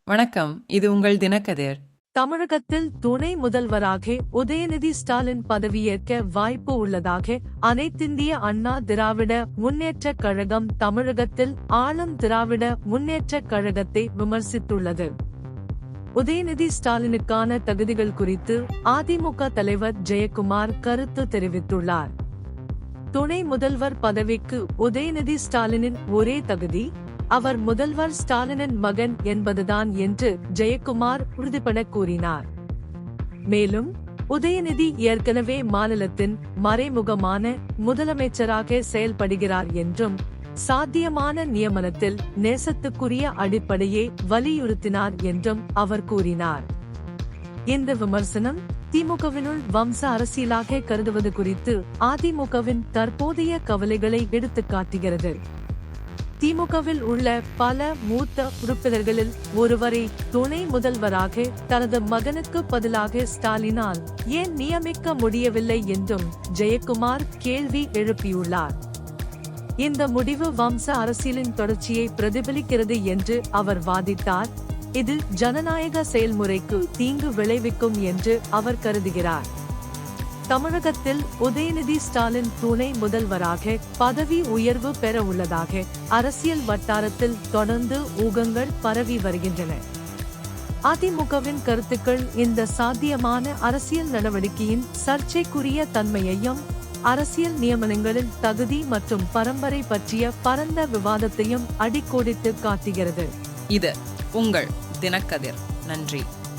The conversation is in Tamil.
வணக்கம். இது உங்கள் தினக்கதிர். தமிழகத்தில் துணை முதல்வராக உதயநிதி ஸ்டாலின் பதவியேற்க வாய்ப்பு உள்ளதாக அனைத்திந்திய அண்ணா திராவிட முன்னேற்றக் கழகம் தமிழகத்தில் ஆளும் திராவிட முன்னேற்றக் கழகத்தை விமர்சித்துள்ளது. உதயநிதி ஸ்டாலினுக்கான தகுதிகள் குறித்து அதிமுக தலைவர் ஜெயக்குமார் கருத்து தெரிவித்துள்ளார். துணை முதல்வர் பதவிக்கு உதயநிதி ஸ்டாலினின் ஒரே தகுதி அவர் முதல்வர் ஸ்டாலினின் மகன் என்பதுதான் என்று ஜெயக்குமார் உறுதிபட கூறினார். மேலும் உதயநிதி ஏற்கனவே மாநிலத்தின் மறைமுகமான முதலமைச்சராக செயல்படுகிறார் என்றும் சாத்தியமான நியமனத்தில் நேசத்துக்குரிய அடிப்படையை வலியுறுத்தினார் என்றும் அவர் கூறினார். இந்த விமர்சனம் திமுகவினுள் வம்ச அரசியலாக கருதுவது குறித்து அதிமுகவின் தற்போதைய கவலைகளை எடுத்துக்காட்டுகிறது. திமுகவில் உள்ள பல மூத்த உறுப்பினர்களில் ஒருவரை துணை முதல்வராக தனது மகனுக்கு பதிலாக ஸ்டாலினால் ஏன் நியமிக்க முடியவில்லை என்றும் ஜெயக்குமார் கேள்வி எழுப்பியுள்ளார். இந்த முடிவு வம்ச அரசியலின் தொடர்ச்சியை பிரதிபலிக்கிறது என்று அவர் வாதிட்டார். இது ஜனநாயக செயல்முறைக்கு தீங்கு விளைவிக்கும் என்று அவர் கருதுகிறார். தமிழகத்தில் உதயநிதி ஸ்டாலின் துணை முதல்வராக பதவி உயர்வு பெற உள்ளதாக அரசியல் வட்டாரத்தில் தொடர்ந்து ஊகங்கள் பரவி வருகின்றன. அதிமுகவின் கருத்துக்கள் இந்த சாத்தியமான அரசியல் நடவடிக்கையின் சர்ச்சைக்குரிய தன்மையையும் அரசியல் நியமனங்களின் தகுதி மற்றும் பரம்பரை பற்றிய பரந்த விவாதத்தையும் அடிக்கோடிட்டு காட்டுகிறது. இது உங்கள் தினக்கதிர். நன்றி.